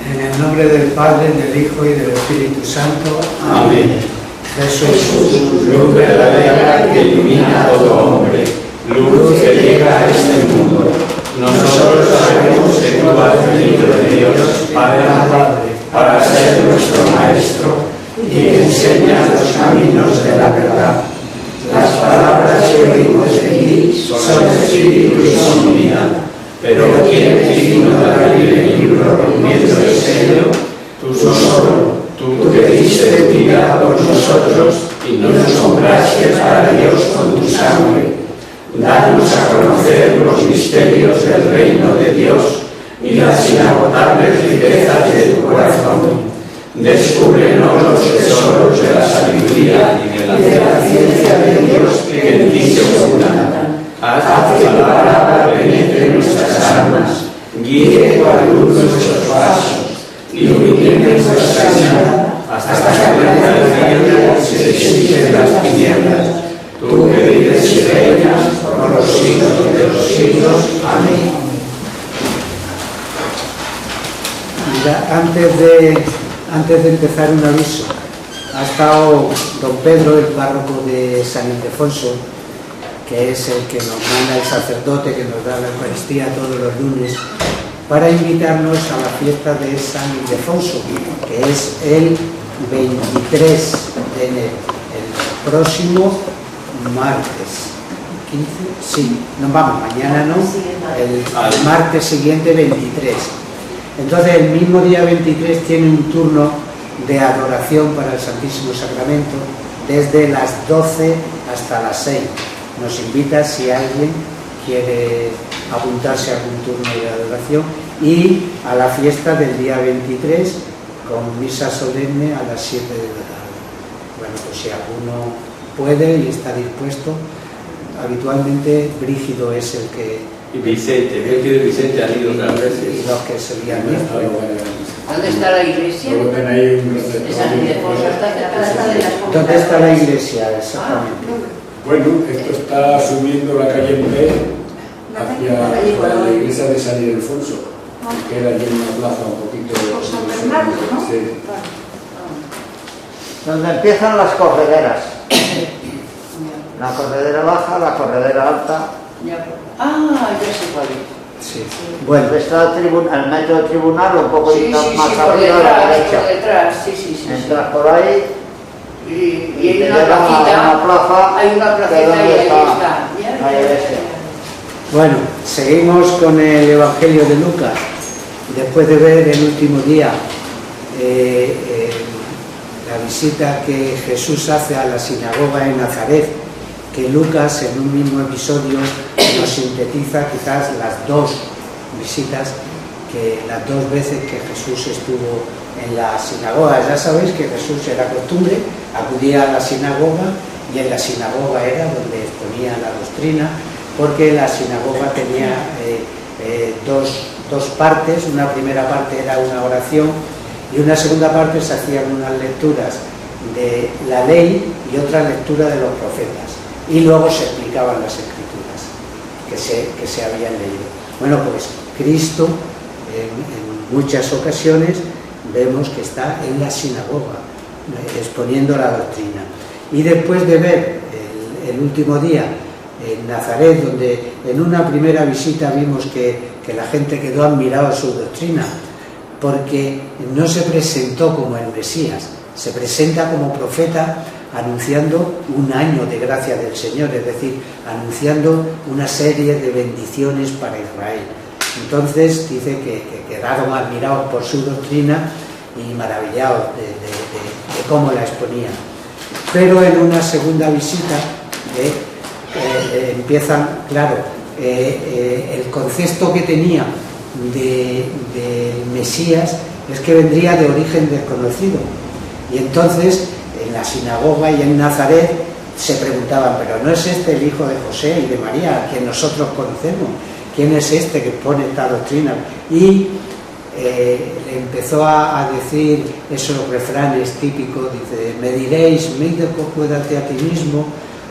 En el nombre del Padre, del Hijo y del Espíritu Santo. Amén. Jesús, luz verdadera que ilumina a todo hombre, luz que llega a este mundo. Nosotros sabemos que tú has venido de Dios, Padre, para ser nuestro Maestro y que enseñas los caminos de la verdad. Las palabras que oímos de ti son espíritu y son vida, pero ¿quién es digno de abrir el libro rompiendo el sello? Tú solo, tú que diste tu vida por nosotros y nos compraste para Dios con tu sangre. Danos a conocer los misterios del reino de Dios y las inagotables riquezas de tu corazón. Descúbrenos los tesoros de la sabiduría y de la ciencia de Dios que en ti se ocultan. Haz que tu palabra penetre nuestras almas, guíe tu luz nuestros pasos, ilumine nuestra alma hasta que venga el día y se disipen las tinieblas. Tú que vives y reinas por los siglos de los siglos. Amén. Mira, antes de empezar, un aviso. Ha estado don Pedro, el párroco de San Ildefonso, que es el que nos manda el sacerdote que nos da la Eucaristía todos los lunes, para invitarnos a la fiesta de San Ildefonso, que es el 23 de enero, el próximo martes. 15, sí, no vamos, mañana no, el martes siguiente 23. Entonces el mismo día 23 tiene un turno de adoración para el Santísimo Sacramento desde las 12 hasta las 6. Nos invita si alguien quiere apuntarse a algún turno de adoración, y a la fiesta del día 23 con misa solemne a las 7 de la tarde. Bueno, pues si alguno puede y está dispuesto, habitualmente Brígido es el que... Y Vicente, Brígido y Vicente han ido otras veces. Los que solían ir. ¿Dónde está la iglesia? ¿Dónde está la iglesia? Exactamente. Bueno, esto está subiendo la calle P hacia la iglesia de San Ildefonso, que era allí en una plaza un poquito... Por San Bernardo, ¿no? Sí. Donde empiezan las correderas. La corredera baja, la corredera alta. Ya sé cuál es. Sí. Bueno, Está el metro tribunal, un poco Sí, más por arriba a la detrás, derecha. por detrás, sí. Entras por ahí Y y hay te una llevan a placita, una plaza. hay una que placita y donde ahí está está. la iglesia. bueno, seguimos con el Evangelio de Lucas. Después de ver el último día la visita que Jesús hace a la sinagoga en Nazaret, que Lucas en un mismo episodio nos sintetiza quizás las dos visitas, las dos veces que Jesús estuvo en la sinagoga. Ya sabéis que Jesús era costumbre, acudía a la sinagoga, y en la sinagoga era donde exponía la doctrina, porque la sinagoga tenía dos partes. Una primera parte era una oración y una segunda parte se hacían unas lecturas de la ley y otra lectura de los profetas, y luego se explicaban las escrituras que se habían leído. Bueno, pues Cristo en muchas ocasiones vemos que está en la sinagoga exponiendo la doctrina. Y después de ver el último día en Nazaret, donde en una primera visita vimos que la gente quedó admirada de su doctrina, porque no se presentó como el Mesías, se presenta como profeta anunciando un año de gracia del Señor, es decir, anunciando una serie de bendiciones para Israel. Entonces dice que quedaron admirados por su doctrina y maravillados de cómo la exponía. Pero en una segunda visita empiezan, claro, el concepto que tenía de Mesías es que vendría de origen desconocido, y entonces en la sinagoga y en Nazaret se preguntaban, pero ¿no es este el hijo de José y de María, que nosotros conocemos? ¿Quién es este que pone esta doctrina? Y le empezó a decir esos refranes típicos, dice, me diréis, cuídate a ti mismo,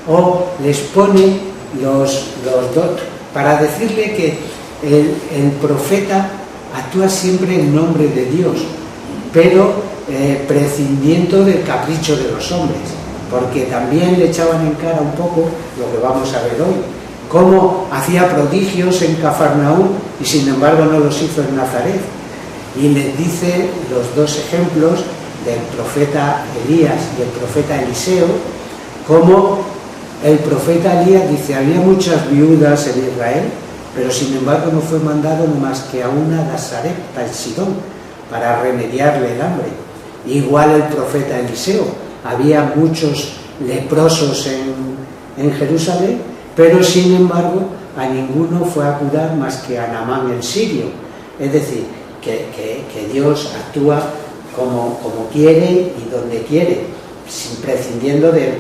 o les pone los dos, para decirle que el profeta actúa siempre en nombre de Dios, pero prescindiendo del capricho de los hombres, porque también le echaban en cara un poco lo que vamos a ver hoy, cómo hacía prodigios en Cafarnaúm y sin embargo no los hizo en Nazaret. Y les dice los dos ejemplos del profeta Elías y el profeta Eliseo, como el profeta Elías dice, había muchas viudas en Israel, pero sin embargo no fue mandado más que a una de Sarepta en Sidón para remediarle el hambre. Igual el profeta Eliseo, había muchos leprosos en Jerusalén, pero sin embargo a ninguno fue a curar más que a Naamán el sirio. Es decir, que Dios actúa como quiere y donde quiere, prescindiendo del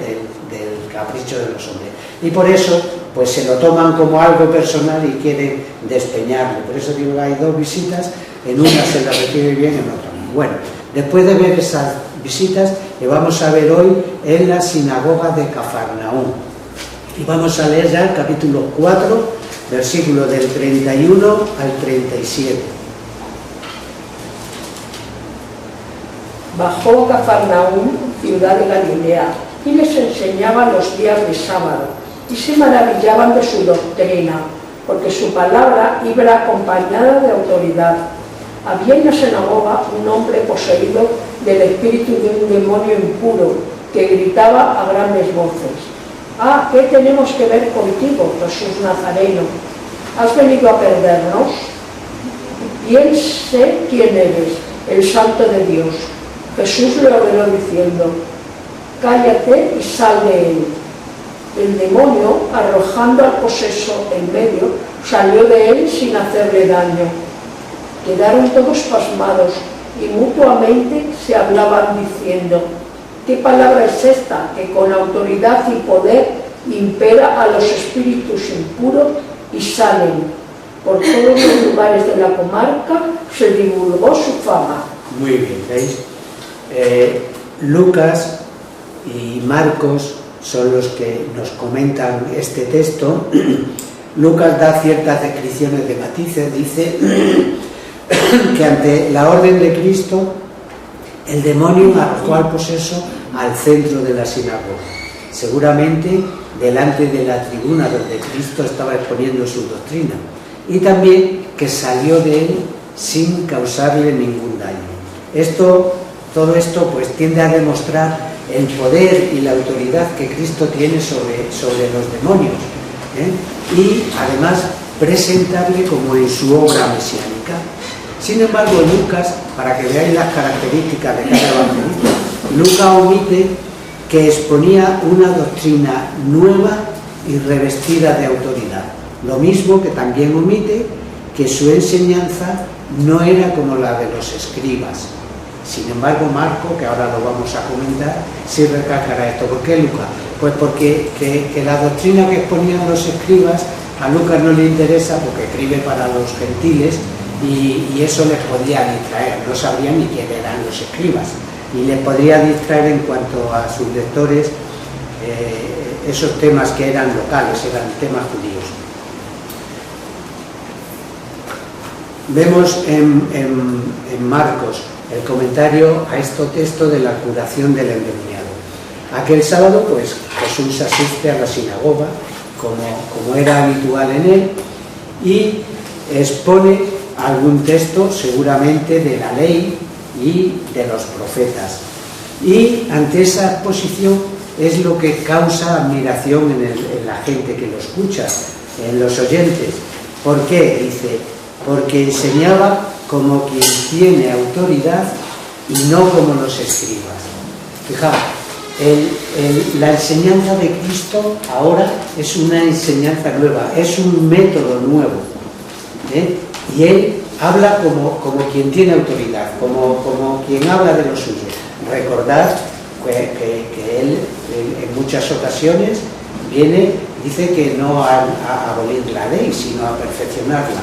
capricho de los hombres. Y por eso pues se lo toman como algo personal y quieren despeñarle. Por eso digo, hay dos visitas, en una se la recibe bien, en otra no. Bueno, después de ver esas visitas, que vamos a ver hoy en la sinagoga de Cafarnaúm. Y vamos a leer ya el capítulo 4, versículos del 31 al 37. Bajó a Cafarnaúm, ciudad de Galilea, y les enseñaba los días de sábado, y se maravillaban de su doctrina, porque su palabra iba acompañada de autoridad. Había en la sinagoga un hombre poseído del espíritu de un demonio impuro, que gritaba a grandes voces: «Ah, ¿qué tenemos que ver contigo, Jesús Nazareno? ¿Has venido a perdernos? Bien sé quién eres, el Santo de Dios». Jesús le ordenó diciendo: «Cállate y sal de él». El demonio, arrojando al poseso en medio, salió de él sin hacerle daño. Quedaron todos pasmados y mutuamente se hablaban diciendo: «¿Qué palabra es esta que con autoridad y poder impera a los espíritus impuros y salen?» Por todos los lugares de la comarca se divulgó su fama. Muy bien, ¿veis? Lucas y Marcos son los que nos comentan este texto. Lucas da ciertas descripciones de matices, dice que ante la orden de Cristo el demonio arrojó al poseso al centro de la sinagoga, seguramente delante de la tribuna donde Cristo estaba exponiendo su doctrina, y también que salió de él sin causarle ningún daño. Todo esto pues tiende a demostrar el poder y la autoridad que Cristo tiene sobre los demonios, y además presentarle como en su obra mesiánica. Sin embargo, Lucas, para que veáis las características de cada evangelista, Lucas omite que exponía una doctrina nueva y revestida de autoridad. Lo mismo que también omite que su enseñanza no era como la de los escribas. Sin embargo, Marco, que ahora lo vamos a comentar, sí recalcará esto. ¿Por qué Lucas? Pues porque que la doctrina que exponían los escribas a Lucas no le interesa, porque escribe para los gentiles y eso les podía distraer. No sabrían ni quién eran los escribas y les podría distraer en cuanto a sus lectores esos temas que eran locales, eran temas judíos. Vemos en Marcos el comentario a este texto de la curación del endemoniado. Aquel sábado, pues, Jesús asiste a la sinagoga, como era habitual en él, y expone algún texto, seguramente de la ley y de los profetas. Y ante esa exposición es lo que causa admiración en la gente que lo escucha, en los oyentes. ¿Por qué? Dice, porque enseñaba como quien tiene autoridad y no como los escribas. Fijaos, la enseñanza de Cristo ahora es una enseñanza nueva, es un método nuevo, y él habla como quien tiene autoridad, como quien habla de lo suyo. Recordad que él en muchas ocasiones dice que no a abolir la ley, sino a perfeccionarla.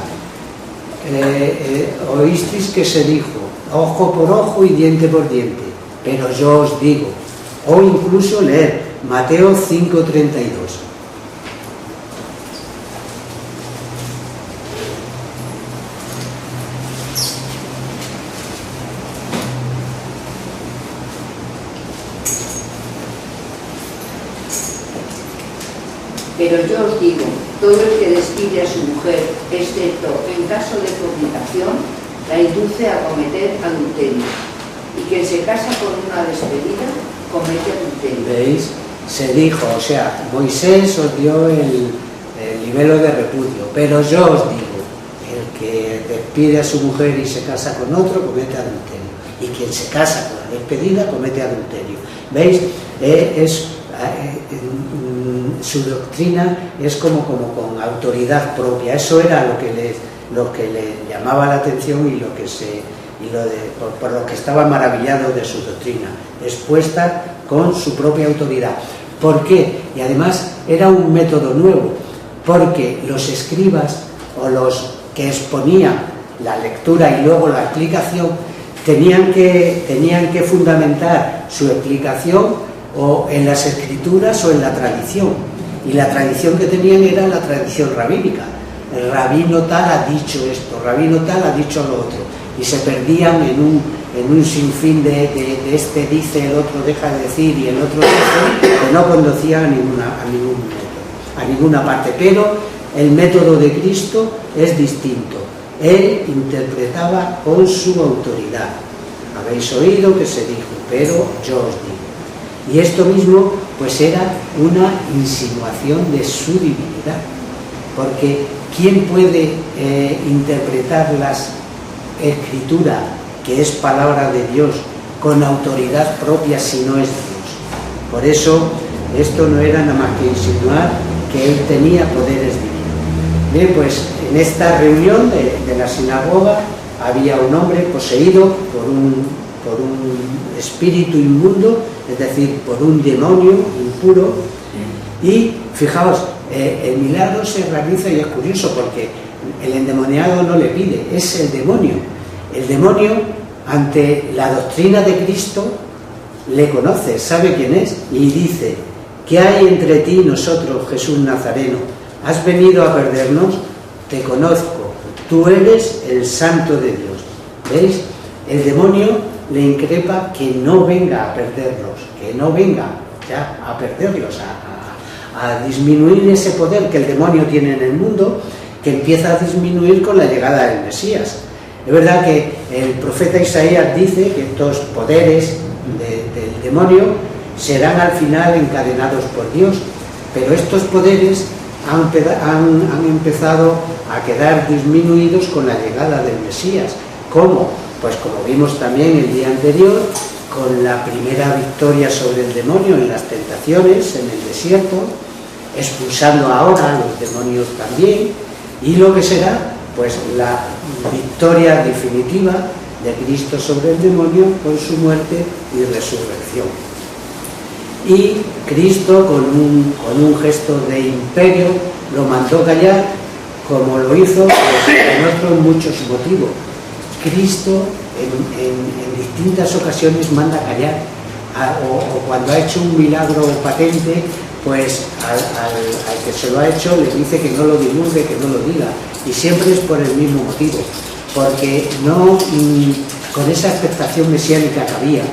Oísteis que se dijo ojo por ojo y diente por diente, pero yo os digo, o incluso leer Mateo 5:32. Pero yo os digo, todo el que despide a su mujer, excepto en caso de fornicación, la induce a cometer adulterio. Y quien se casa con una despedida, comete adulterio. ¿Veis? Se dijo, o sea, Moisés os dio el libelo de repudio, pero yo os digo, el que despide a su mujer y se casa con otro, comete adulterio. Y quien se casa con la despedida, comete adulterio. ¿Veis? Su doctrina es como con autoridad propia. Eso era lo que le llamaba la atención y por lo que estaba maravillado de su doctrina, expuesta con su propia autoridad. ¿Por qué? Y además era un método nuevo, porque los escribas o los que exponían la lectura y luego la explicación tenían que fundamentar su explicación o en las escrituras o en la tradición, y la tradición que tenían era la tradición rabínica. El rabino tal ha dicho esto, rabino tal ha dicho lo otro, y se perdían en un sinfín de este dice, el otro deja de decir y el otro dice, que no conducía a ninguna parte. Pero el método de Cristo es distinto. Él interpretaba con su autoridad. Habéis oído que se dijo, pero yo os digo. Y esto mismo pues era una insinuación de su divinidad, porque ¿quién puede interpretar las escrituras, que es palabra de Dios, con autoridad propia si no es Dios? Por eso esto no era nada más que insinuar que él tenía poderes divinos. Bien, pues en esta reunión de la sinagoga había un hombre poseído por un espíritu inmundo, es decir, por un demonio impuro. Y fijaos, el milagro se realiza, y es curioso porque el endemoniado no le pide, es el demonio. El demonio, ante la doctrina de Cristo, le conoce, sabe quién es, y dice: ¿qué hay entre ti y nosotros, Jesús Nazareno? ¿Has venido a perdernos? Te conozco, tú eres el Santo de Dios. ¿Veis? El demonio le increpa que no venga a perderlos, que no venga ya a perderlos, a disminuir ese poder que el demonio tiene en el mundo, que empieza a disminuir con la llegada del Mesías. Es verdad que el profeta Isaías dice que estos poderes del demonio serán al final encadenados por Dios, pero estos poderes han empezado a quedar disminuidos con la llegada del Mesías. ¿Cómo? Pues como vimos también el día anterior, con la primera victoria sobre el demonio en las tentaciones, en el desierto, expulsando ahora a los demonios también, y lo que será, pues la victoria definitiva de Cristo sobre el demonio con su muerte y resurrección. Y Cristo, con un gesto de imperio, lo mandó callar, como lo hizo en otros muchos motivos. Cristo en distintas ocasiones manda callar, o cuando ha hecho un milagro patente, pues al que se lo ha hecho le dice que no lo divulgue, que no lo diga, y siempre es por el mismo motivo, porque no con esa expectación mesiánica que había,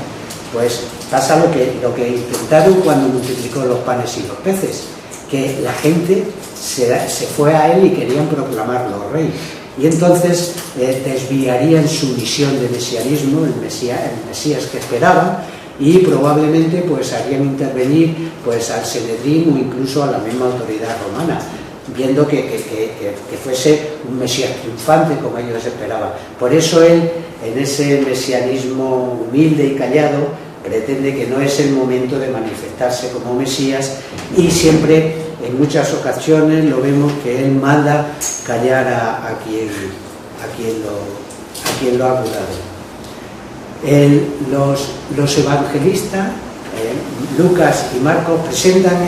pues pasa lo que intentaron cuando multiplicó los panes y los peces, que la gente se fue a él y querían proclamarlo rey. Y entonces desviarían su misión de mesianismo, el Mesías que esperaban, y probablemente pues harían intervenir pues al Sanedrín o incluso a la misma autoridad romana, viendo que fuese un Mesías triunfante como ellos esperaban. Por eso él, en ese mesianismo humilde y callado, pretende que no es el momento de manifestarse como Mesías, y siempre, en muchas ocasiones, lo vemos que él manda callar a quien lo ha curado. Los evangelistas, Lucas y Marcos, presentan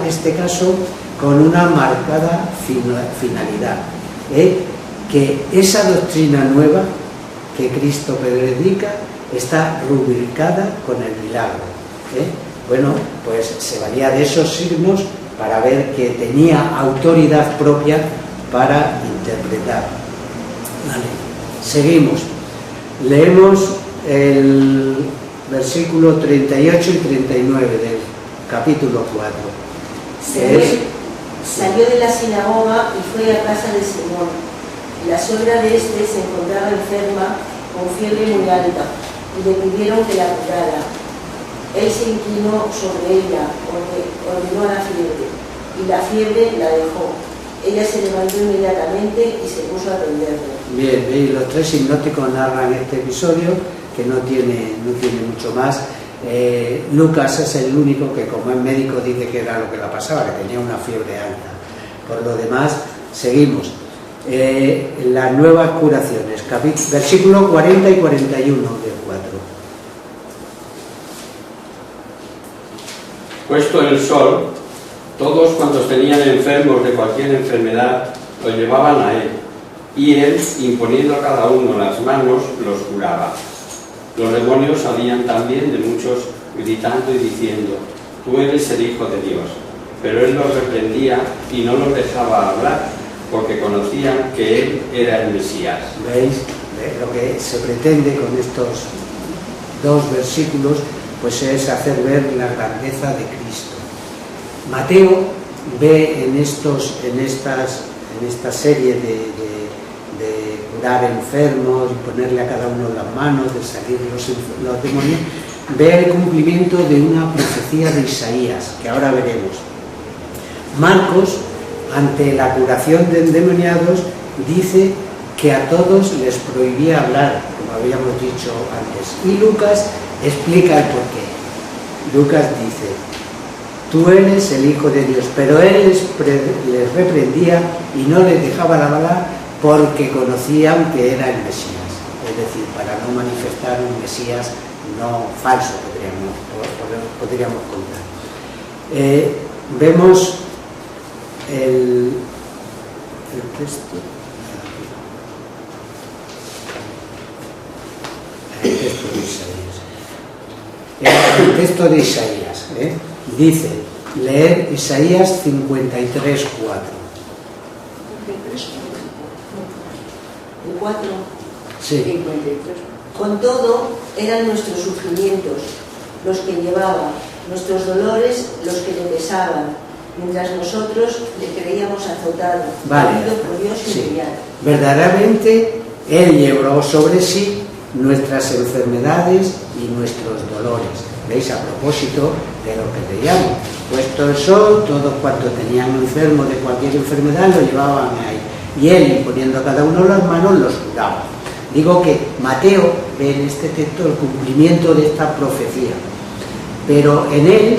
este caso con una marcada finalidad, que esa doctrina nueva que Cristo predica está rubricada con el milagro. Bueno, pues se valía de esos signos para ver que tenía autoridad propia para interpretar. Vale. Seguimos. Leemos el versículo 38 y 39 del capítulo 4. Salió de la sinagoga y fue a casa de Simón. La suegra de este se encontraba enferma con fiebre muy alta y le pidieron que la curara. Él se inclinó sobre ella, ordenó a la fiebre, y la fiebre la dejó. Ella se levantó inmediatamente y se puso a atenderle. Bien, veis, los tres sinópticos narran este episodio, que no tiene mucho más. Lucas es el único que, como es médico, dice que era lo que la pasaba, que tenía una fiebre alta. Por lo demás, seguimos. Las nuevas curaciones, versículo 40 y 41 del 4. Puesto el sol, todos cuantos tenían enfermos de cualquier enfermedad lo llevaban a él, y él, imponiendo a cada uno las manos, los curaba. Los demonios salían también de muchos, gritando y diciendo: tú eres el Hijo de Dios. Pero él los reprendía y no los dejaba hablar, porque conocían que él era el Mesías. ¿Veis? Lo que se pretende con estos dos versículos pues es hacer ver la grandeza de Cristo. Mateo ve en esta serie de curar enfermos y ponerle a cada uno las manos, de salir los demonios, ve el cumplimiento de una profecía de Isaías, que ahora veremos. Marcos, ante la curación de endemoniados, dice que a todos les prohibía hablar, como habíamos dicho antes. Y Lucas explica el porqué. Lucas dice: tú eres el Hijo de Dios, pero él les reprendía y no les dejaba hablar porque conocían que era el Mesías. Es decir, para no manifestar un Mesías no falso, podríamos contar. Vemos el texto. El texto de Isaías dice, leer Isaías 53:4. El 4. Sí. 53. Con todo, eran nuestros sufrimientos los que llevaba, nuestros dolores los que le pesaban, mientras nosotros le creíamos azotado, herido por Dios y humillado. Verdaderamente, él llevó sobre sí nuestras enfermedades y nuestros dolores. ¿Veis? A propósito de lo que leíamos. Puesto el sol, todos cuantos tenían enfermos de cualquier enfermedad lo llevaban ahí. Y él, imponiendo a cada uno las manos, los curaba. Digo que Mateo ve en este texto el cumplimiento de esta profecía. Pero en él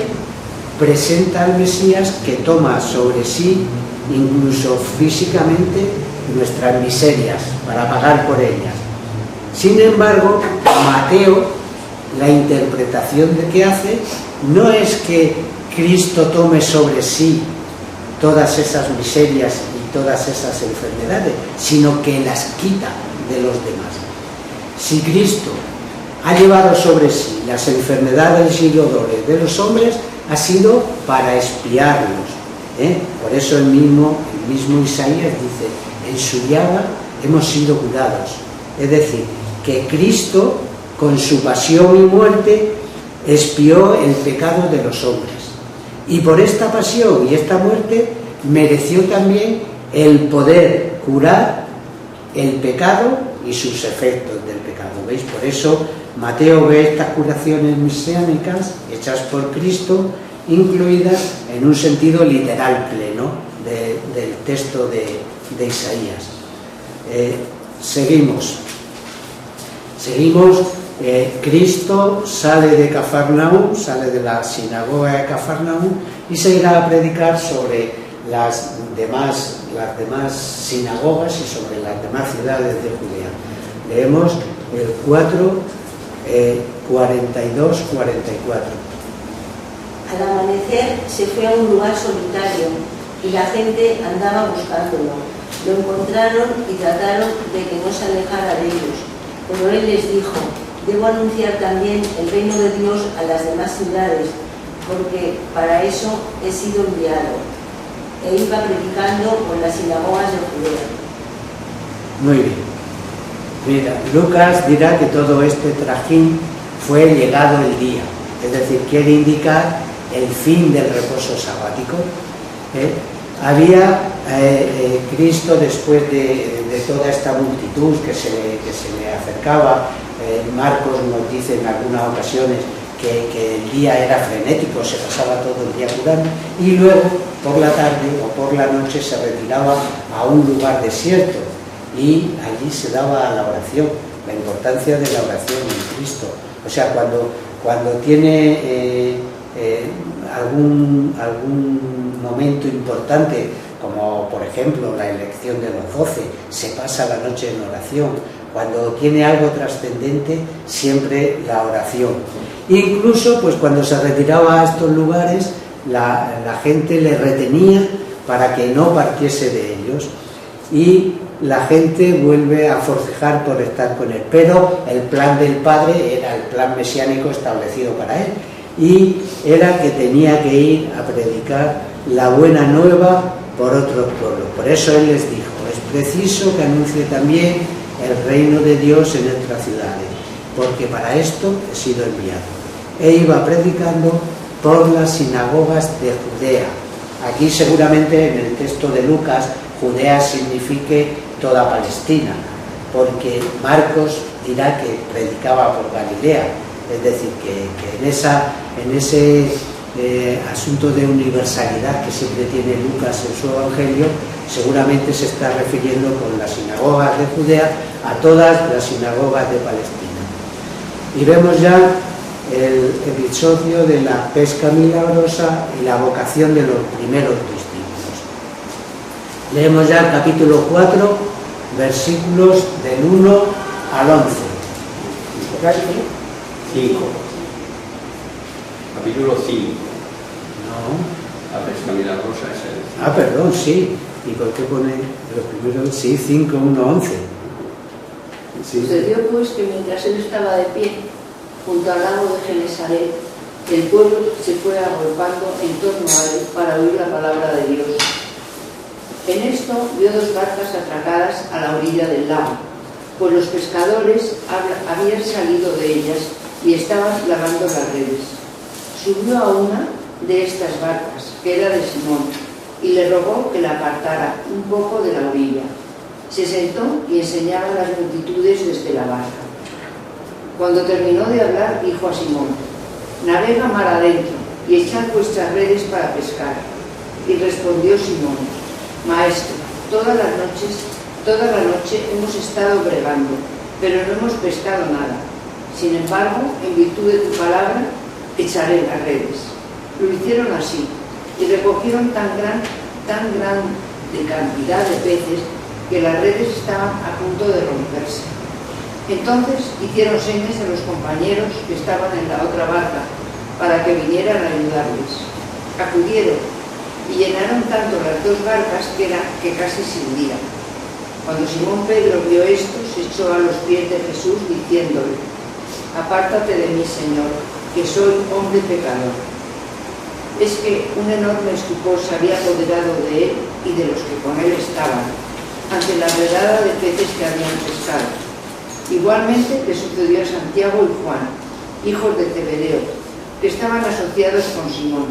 presenta al Mesías que toma sobre sí, incluso físicamente, nuestras miserias para pagar por ellas. Sin embargo, Mateo, la interpretación de que hace no es que Cristo tome sobre sí todas esas miserias y todas esas enfermedades, sino que las quita de los demás. Si Cristo ha llevado sobre sí las enfermedades y dolores de los hombres, ha sido para expiarlos. Por eso el mismo Isaías dice: en su llaga hemos sido curados. Es decir, que Cristo, con su pasión y muerte, expió el pecado de los hombres. Y por esta pasión y esta muerte mereció también el poder curar el pecado y sus efectos del pecado. ¿Veis? Por eso Mateo ve estas curaciones mesiánicas hechas por Cristo, incluidas en un sentido literal pleno del texto de Isaías. Seguimos. Cristo sale de Cafarnaúm, sale de la sinagoga de Cafarnaúm y se irá a predicar sobre las demás sinagogas y sobre las demás ciudades de Judea. Leemos el 4, 42, 44. Al amanecer se fue a un lugar solitario y la gente andaba buscándolo. Lo encontraron y trataron de que no se alejara de ellos. Pero él les dijo: debo anunciar también el reino de Dios a las demás ciudades, porque para eso he sido enviado. E iba predicando por las sinagogas de Judea. Muy bien. Mira, Lucas dirá que todo este trajín fue llegado el día, es decir, quiere indicar el fin del reposo sabático. había Cristo, después de toda esta multitud que se le acercaba. Marcos nos dice en algunas ocasiones que el día era frenético, se pasaba todo el día curando, y luego por la tarde o por la noche se retiraba a un lugar desierto y allí se daba la oración, la importancia de la oración en Cristo. O sea, cuando tiene algún momento importante, como por ejemplo la elección de los 12, se pasa la noche en oración. Cuando tiene algo trascendente, siempre la oración. Incluso pues cuando se retiraba a estos lugares, la gente le retenía para que no partiese de ellos, y la gente vuelve a forcejar por estar con él. Pero el plan del Padre era el plan mesiánico establecido para él, y era que tenía que ir a predicar la buena nueva por otros pueblos. Por eso él les dijo: es preciso que anuncie también el reino de Dios en nuestras ciudades, porque para esto he sido enviado. E iba predicando por las sinagogas de Judea. Aquí seguramente en el texto de Lucas, Judea signifique toda Palestina, porque Marcos dirá que predicaba por Galilea, es decir, que en ese asunto de universalidad que siempre tiene Lucas en su Evangelio, seguramente se está refiriendo con las sinagogas de Judea a todas las sinagogas de Palestina. Y vemos ya el episodio de la pesca milagrosa y la vocación de los primeros discípulos. Leemos ya el capítulo 4, versículos del 1 al 11. 5. Capítulo 5. No. La pesca milagrosa es el... Perdón, sí. ¿Y por qué pone los primeros? Sí, 5, 1, 11. Sí. Sucedió pues que mientras él estaba de pie junto al lago de Genesaret, el pueblo se fue agolpando en torno a él para oír la palabra de Dios. En esto vio 2 barcas atracadas a la orilla del lago, pues los pescadores habían salido de ellas y estaban lavando las redes. Subió a una de estas barcas, que era de Simón, y le rogó que la apartara un poco de la orilla. Se sentó y enseñaba a las multitudes desde la barca. Cuando terminó de hablar, dijo a Simón: navega mar adentro y echad vuestras redes para pescar. Y respondió Simón: Maestro, toda la noche hemos estado bregando, pero no hemos pescado nada. Sin embargo, en virtud de tu palabra, echaré las redes. Lo hicieron así, y recogieron tan grande cantidad de peces que las redes estaban a punto de romperse. Entonces hicieron señas a los compañeros que estaban en la otra barca para que vinieran a ayudarles. Acudieron y llenaron tanto las 2 barcas que casi se hundían. Cuando Simón Pedro vio esto, se echó a los pies de Jesús diciéndole: apártate de mí, Señor, que soy hombre pecador. Es que un enorme estupor se había apoderado de él y de los que con él estaban, ante la redada de peces que habían pescado. Igualmente le sucedió a Santiago y Juan, hijos de Zebedeo, que estaban asociados con Simón.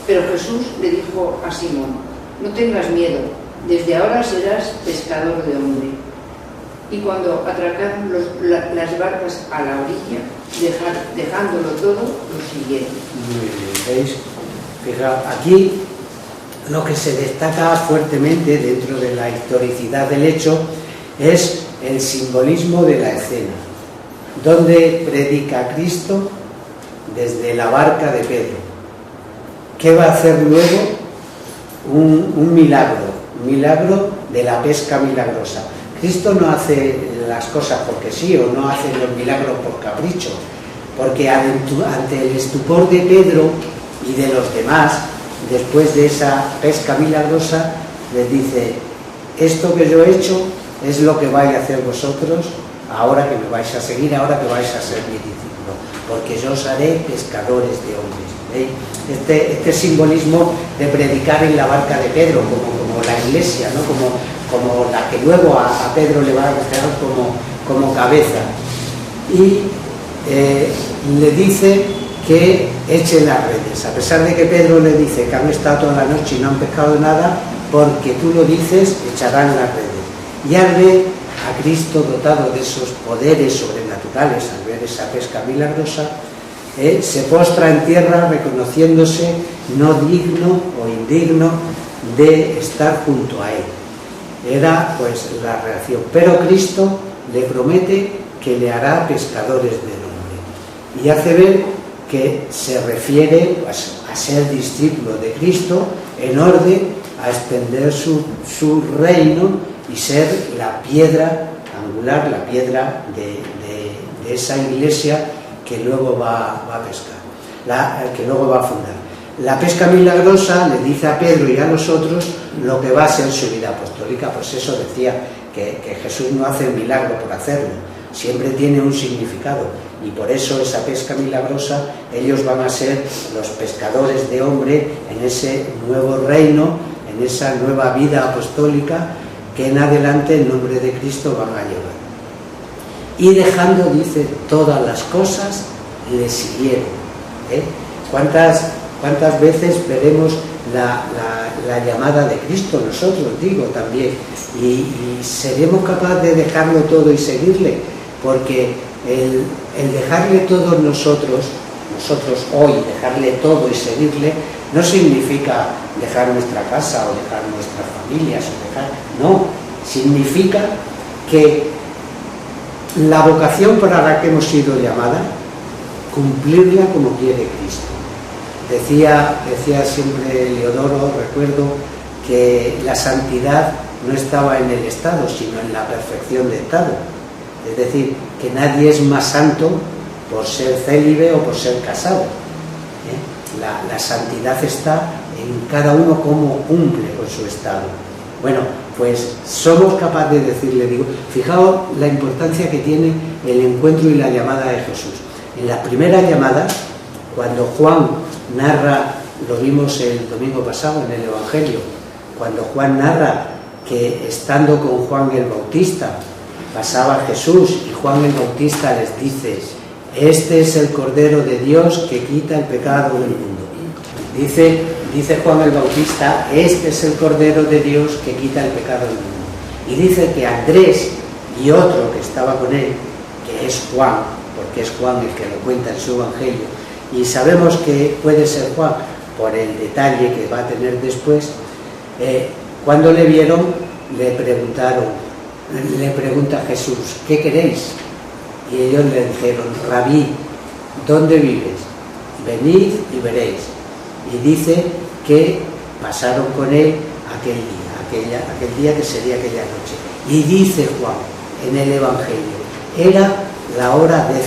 Pero Jesús le dijo a Simón: no tengas miedo, desde ahora serás pescador de hombre. Y cuando atracaron las barcas a la orilla, dejándolo todo, lo siguieron. Muy bien, ¿veis? Fijaos, aquí lo que se destaca fuertemente dentro de la historicidad del hecho es el simbolismo de la escena, donde predica Cristo desde la barca de Pedro. ¿Qué va a hacer luego? Un milagro de la pesca milagrosa. Cristo no hace las cosas porque sí, o no hace los milagros por capricho, porque ante el estupor de Pedro y de los demás, después de esa pesca milagrosa, les dice: esto que yo he hecho es lo que vais a hacer vosotros ahora que me vais a seguir, ahora que vais a ser mi discípulo, porque yo os haré pescadores de hombres. ¿Veis? Este simbolismo de predicar en la barca de Pedro, como la iglesia, ¿no? como la que luego a Pedro le va a dejar como cabeza. Y le dice que eche las redes. A pesar de que Pedro le dice que han estado toda la noche y no han pescado nada, porque tú lo dices, echarán las redes. Y al ver a Cristo dotado de esos poderes sobrenaturales, al ver esa pesca milagrosa, se postra en tierra reconociéndose no digno o indigno de estar junto a él. Era pues la reacción. Pero Cristo le promete que le hará pescadores del hombre. Y hace ver que se refiere pues, a ser discípulo de Cristo en orden a extender su reino y ser la piedra angular, la piedra de esa iglesia que luego va a pescar, que luego va a fundar. La pesca milagrosa le dice a Pedro y a los otros lo que va a ser su vida apostólica. Pues eso decía, que Jesús no hace el milagro por hacerlo, siempre tiene un significado, y por eso esa pesca milagrosa, ellos van a ser los pescadores de hombre en ese nuevo reino, en esa nueva vida apostólica que en adelante en nombre de Cristo van a llevar. Y dejando, dice, todas las cosas, le siguieron. ¿Cuántas veces veremos la llamada de Cristo nosotros, digo, también, y seremos capaces de dejarlo todo y seguirle? Porque el dejarle todo nosotros hoy, dejarle todo y seguirle, no significa dejar nuestra casa o dejar nuestras familias, no, significa que la vocación para la que hemos sido llamadas, cumplirla como quiere Cristo. Decía siempre Leodoro, recuerdo, que la santidad no estaba en el estado, sino en la perfección de estado. Es decir, que nadie es más santo por ser célibe o por ser casado. La santidad está en cada uno cómo cumple con su estado. Bueno, pues somos capaces de decirle, digo, fijaos la importancia que tiene el encuentro y la llamada de Jesús. En la primera llamada, cuando Juan narra, lo vimos el domingo pasado en el Evangelio, cuando Juan narra que estando con Juan el Bautista pasaba Jesús y Juan el Bautista les dice: este es el Cordero de Dios que quita el pecado del mundo. Dice Juan el Bautista: este es el Cordero de Dios que quita el pecado del mundo. Y dice que Andrés y otro que estaba con él, que es Juan, porque es Juan el que lo cuenta en su Evangelio, y sabemos que puede ser Juan por el detalle que va a tener después, cuando le vieron le pregunta Jesús: ¿qué queréis? Y ellos le dijeron: Rabí, ¿dónde vives? Venid y veréis. Y dice que pasaron con él aquel día que sería aquella noche. Y dice Juan en el Evangelio: era la hora 10.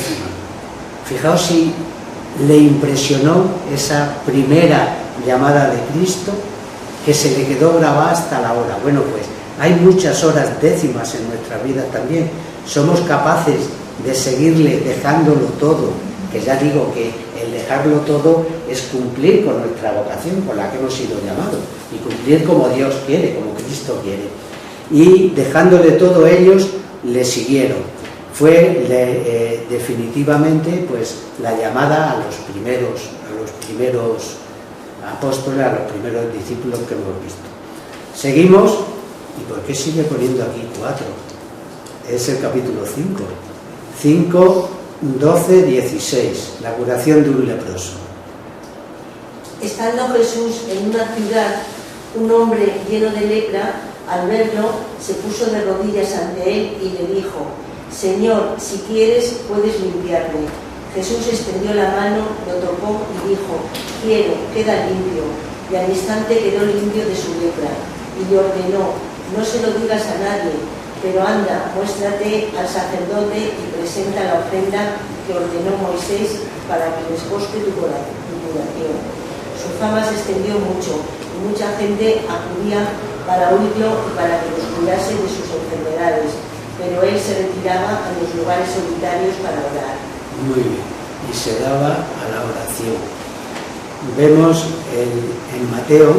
Fijaos si le impresionó esa primera llamada de Cristo, que se le quedó grabada hasta la hora. Bueno, pues hay muchas horas décimas en nuestra vida también. Somos capaces de seguirle dejándolo todo, que ya digo que el dejarlo todo es cumplir con nuestra vocación, con la que hemos sido llamados, y cumplir como Dios quiere, como Cristo quiere. Y dejándole todo, ellos le siguieron. Fue definitivamente pues la llamada a los primeros apóstoles, a los primeros discípulos que hemos visto. Seguimos. ¿Y por qué sigue poniendo aquí 4? Es el capítulo 5, 12, 16, la curación de un leproso. Estando Jesús en una ciudad, un hombre lleno de lepra, al verlo, se puso de rodillas ante él y le dijo: Señor, si quieres, puedes limpiarme. Jesús extendió la mano, lo tocó y dijo: quiero, queda limpio. Y al instante quedó limpio de su lepra. Y le ordenó: no se lo digas a nadie, pero anda, muéstrate al sacerdote y presenta la ofrenda que ordenó Moisés para que les coste tu curación. Su fama se extendió mucho y mucha gente acudía para oírlo y para que los curase de sus enfermedades, pero él se retiraba a los lugares solitarios para orar. Muy bien, y se daba a la oración. Vemos en Mateo,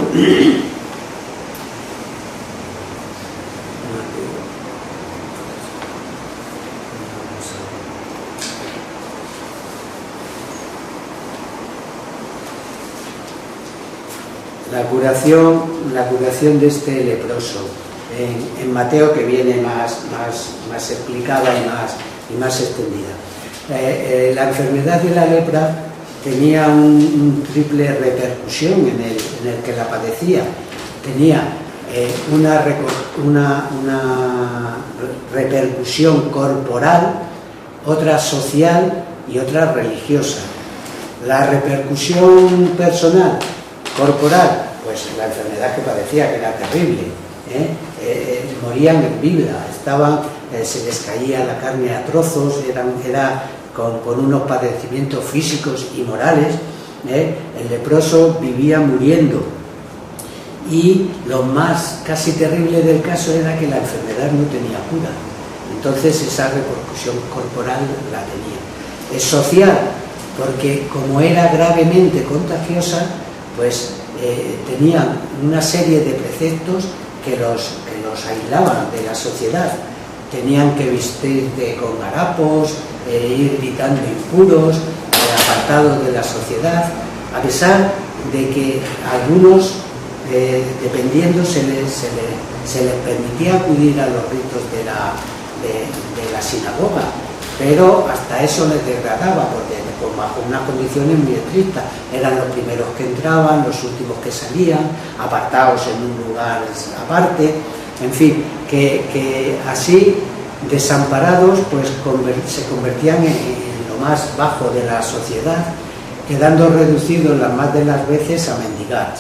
la curación de este leproso. En Mateo, que viene más explicada y más extendida. La enfermedad de la lepra tenía un triple repercusión en el que la padecía. Tenía una repercusión corporal, otra social y otra religiosa. La repercusión personal, corporal, pues la enfermedad que padecía, que era terrible, morían en vida, se les caía la carne a trozos, era con unos padecimientos físicos y morales. El leproso vivía muriendo, y lo más casi terrible del caso era que la enfermedad no tenía cura. Entonces esa repercusión corporal la tenía. Es social, porque como era gravemente contagiosa, pues tenían una serie de preceptos que los aislaban de la sociedad. Tenían que vestirse con harapos, ir gritando impuros, apartados de la sociedad, a pesar de que algunos, dependiendo, se les permitía acudir a los ritos de la sinagoga, pero hasta eso les degradaba, porque bajo unas condiciones muy estrictas. Eran los primeros que entraban, los últimos que salían, apartados en un lugar aparte, en fin, que así, desamparados, pues se convertían en lo más bajo de la sociedad, quedando reducidos las más de las veces a mendigar.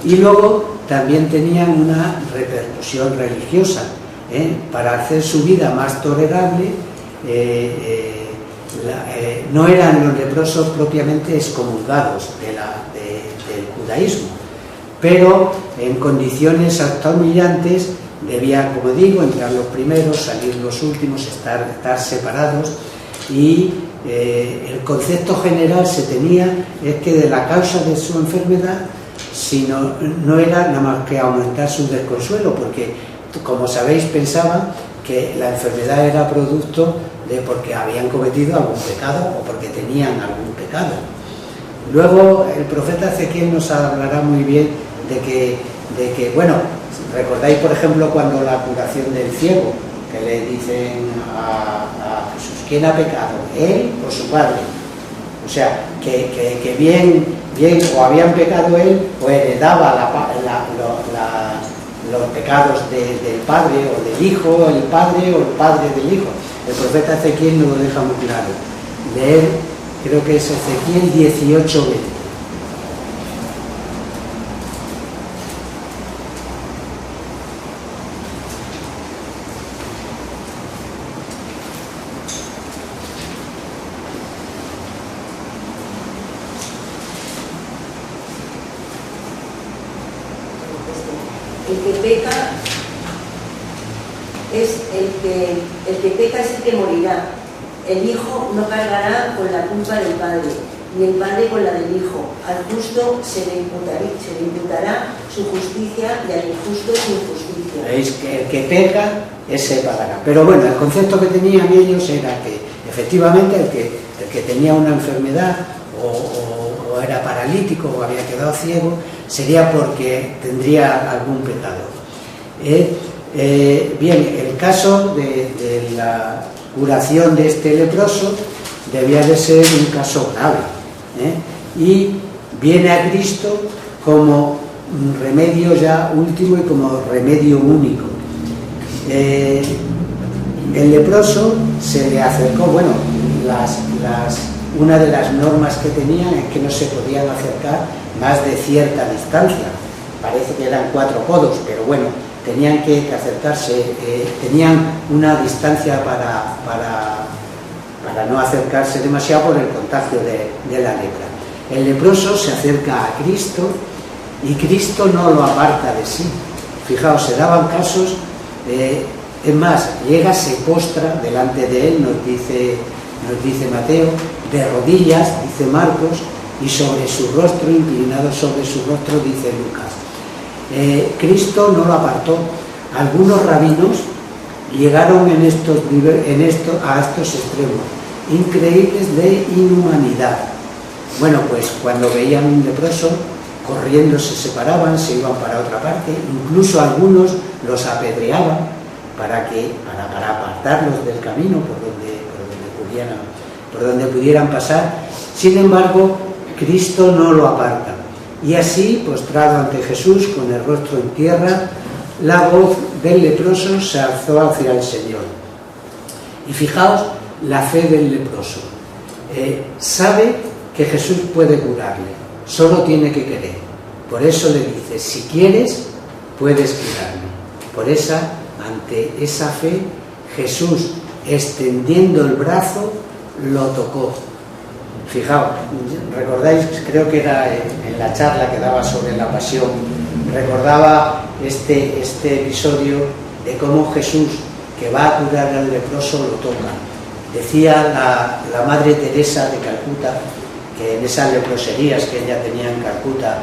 Y luego también tenían una repercusión religiosa, para hacer su vida más tolerable. No eran los leprosos propiamente excomulgados del judaísmo, pero en condiciones hasta humillantes debían, como digo, entrar los primeros, salir los últimos, estar separados, y el concepto general se tenía es que de la causa de su enfermedad no era nada más que aumentar su desconsuelo, porque, como sabéis, pensaban que la enfermedad era producto de porque habían cometido algún pecado o porque tenían algún pecado. Luego el profeta Ezequiel nos hablará muy bien de que, bueno, recordáis por ejemplo cuando la curación del ciego, que le dicen a Jesús, ¿quién ha pecado? ¿Él o su padre? O sea, que bien o habían pecado él, o heredaba los pecados del padre o del hijo, el padre o el padre del hijo. El profeta Ezequiel nos lo deja muy claro. Leer, creo que es Ezequiel 18:20. El que peca es el que morirá. El hijo no cargará con la culpa del padre, ni el padre con la del hijo. Al justo se le imputará su justicia, y al injusto su injusticia. Veis que el que peca, ese pagará. Pero bueno, el concepto que tenían ellos era que efectivamente el que tenía una enfermedad o era paralítico o había quedado ciego, sería porque tendría algún pecado. Bien, el caso de la curación de este leproso debía de ser un caso grave, y viene a Cristo como remedio ya último y como remedio único. El leproso se le acercó, bueno, una de las normas que tenían es que no se podían acercar más de cierta distancia. Parece que eran 4 codos, pero bueno, tenían que acercarse, tenían una distancia para no acercarse demasiado por el contagio de la lepra. El leproso se acerca a Cristo y Cristo no lo aparta de sí. Fijaos, se daban casos, es más, llega, se postra delante de él, nos dice Mateo, de rodillas, dice Marcos, y sobre su rostro, inclinado sobre su rostro, dice Lucas. Cristo no lo apartó. Algunos rabinos llegaron a estos extremos increíbles de inhumanidad. Bueno, pues cuando veían un leproso, corriendo se separaban, se iban para otra parte, incluso algunos los apedreaban para apartarlos del camino por donde pudieran pasar. Sin embargo, Cristo no lo aparta. Y así, postrado ante Jesús, con el rostro en tierra, la voz del leproso se alzó hacia el Señor. Y fijaos la fe del leproso. Sabe que Jesús puede curarle, solo tiene que querer. Por eso le dice, si quieres, puedes curarme. Ante esa fe, Jesús, extendiendo el brazo, lo tocó. Fijaos, recordáis, creo que era en la charla que daba sobre la pasión, recordaba este episodio de cómo Jesús, que va a curar al leproso, lo toca. Decía la Madre Teresa de Calcuta, que en esas leproserías que ella tenía en Calcuta,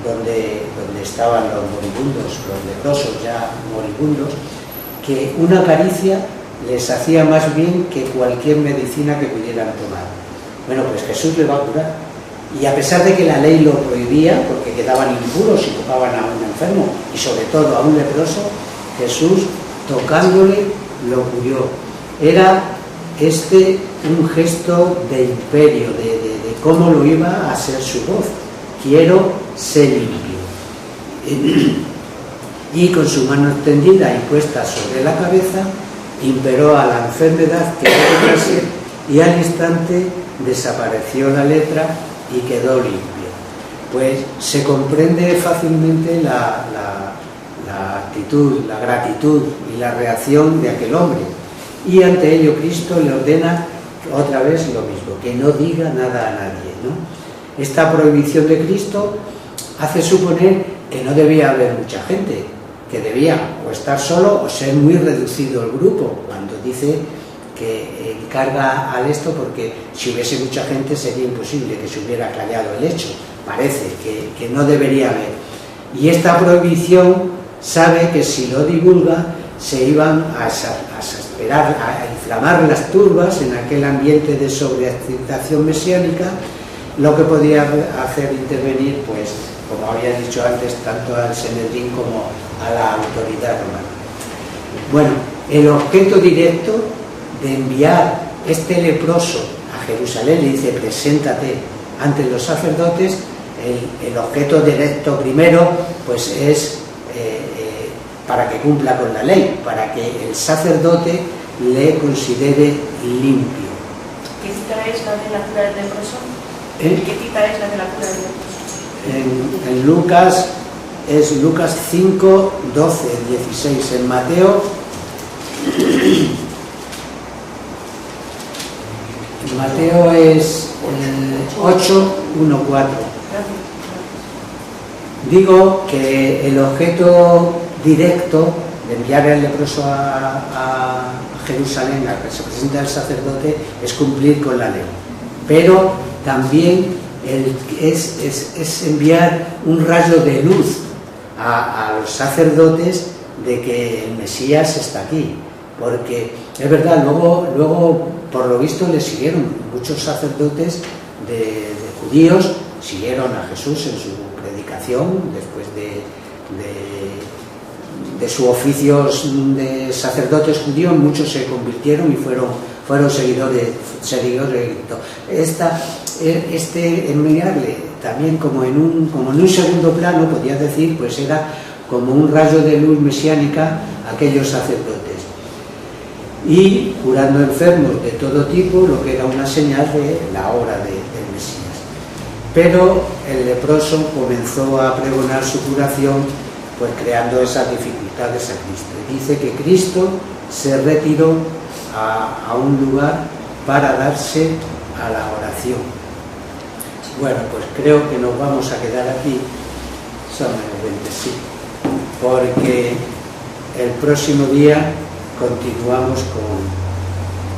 donde estaban los moribundos, los leprosos ya moribundos, que una caricia les hacía más bien que cualquier medicina que pudieran tomar. Bueno, pues Jesús le va a curar. Y a pesar de que la ley lo prohibía, porque quedaban impuros si tocaban a un enfermo, y sobre todo a un leproso, Jesús, tocándole, lo curó. Era un gesto de imperio, de cómo lo iba a ser su voz. Quiero ser limpio. Y con su mano extendida y puesta sobre la cabeza, imperó a la enfermedad que le tocase, y al instante desapareció la lepra y quedó limpio. Pues se comprende fácilmente la actitud, la gratitud y la reacción de aquel hombre. Y ante ello Cristo le ordena otra vez lo mismo, que no diga nada a nadie, ¿no? Esta prohibición de Cristo hace suponer que no debía haber mucha gente, que debía o estar solo o ser muy reducido el grupo, cuando dice que encarga al esto, porque si hubiese mucha gente sería imposible que se hubiera aclarado el hecho. Parece que no debería haber. Y esta prohibición sabe que si lo divulga se iban a exasperar, a inflamar las turbas en aquel ambiente de sobreexcitación mesiánica, lo que podía hacer intervenir, pues, como había dicho antes, tanto al Sanedrín como a la autoridad romana. Bueno, el objeto directo de enviar este leproso a Jerusalén, le dice, preséntate ante los sacerdotes, el objeto directo primero, pues es para que cumpla con la ley, para que el sacerdote le considere limpio. ¿Qué cita es la de la cura del leproso? ¿Qué cita es la de la cura del leproso? En Lucas es Lucas 5, 12, 16. En Mateo es 8, 1, 4. Digo que el objeto directo de enviar al leproso a Jerusalén, a que se presente al sacerdote, es cumplir con la ley. Pero también es enviar un rayo de luz a los sacerdotes de que el Mesías está aquí. Porque es verdad, luego por lo visto le siguieron muchos sacerdotes de judíos, siguieron a Jesús en su predicación después de su oficio de sacerdotes judíos. Muchos se convirtieron y fueron seguidores de Cristo. Enviarle también como en un segundo plano, podía decir, pues era como un rayo de luz mesiánica a aquellos sacerdotes. Y curando enfermos de todo tipo, lo que era una señal de la obra del Mesías. Pero el leproso comenzó a pregonar su curación, pues creando esas dificultades a Cristo. Dice que Cristo se retiró a un lugar para darse a la oración. Bueno, pues creo que nos vamos a quedar aquí, solamente sí, porque el próximo día continuamos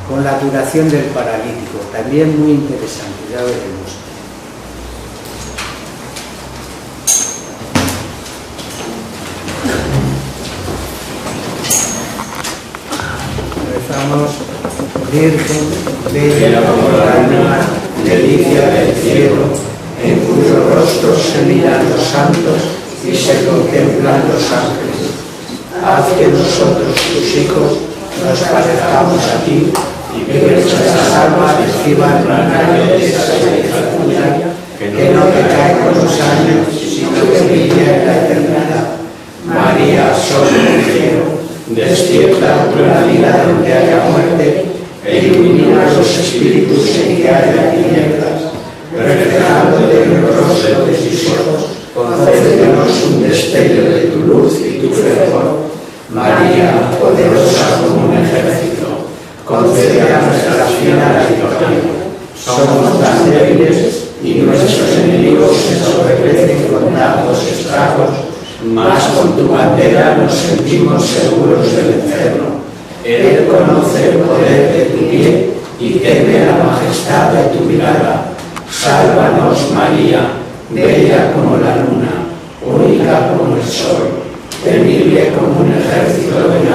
con la curación del paralítico, también muy interesante, ya veremos. Rezamos, Virgen, bella como la luna, delicia del cielo, en cuyo rostro se miran los santos y se contemplan los ángeles. Haz que nosotros, tus hijos, nos parezcamos a ti y que nuestras almas reciban la gracia de esa sabiduría que no te cae con los años, sino que brilla en la eternidad. María, sol del cielo, despierta la vida donde haya muerte e ilumina los espíritus en que haya tinieblas. Reflejándote en el rostro de tus hijos, concédenos un destello de tu luz y tu fervor. María, poderosa como un ejército, concede a nuestra fiel la victoria. Somos tan débiles y nuestros enemigos se sobrecrecen con tantos estragos, mas con tu bandera nos sentimos seguros de vencerlo. Él conoce el poder de tu pie y teme la majestad de tu mirada. Sálvanos, María, bella como la luna, única como el sol, temible como un ejército de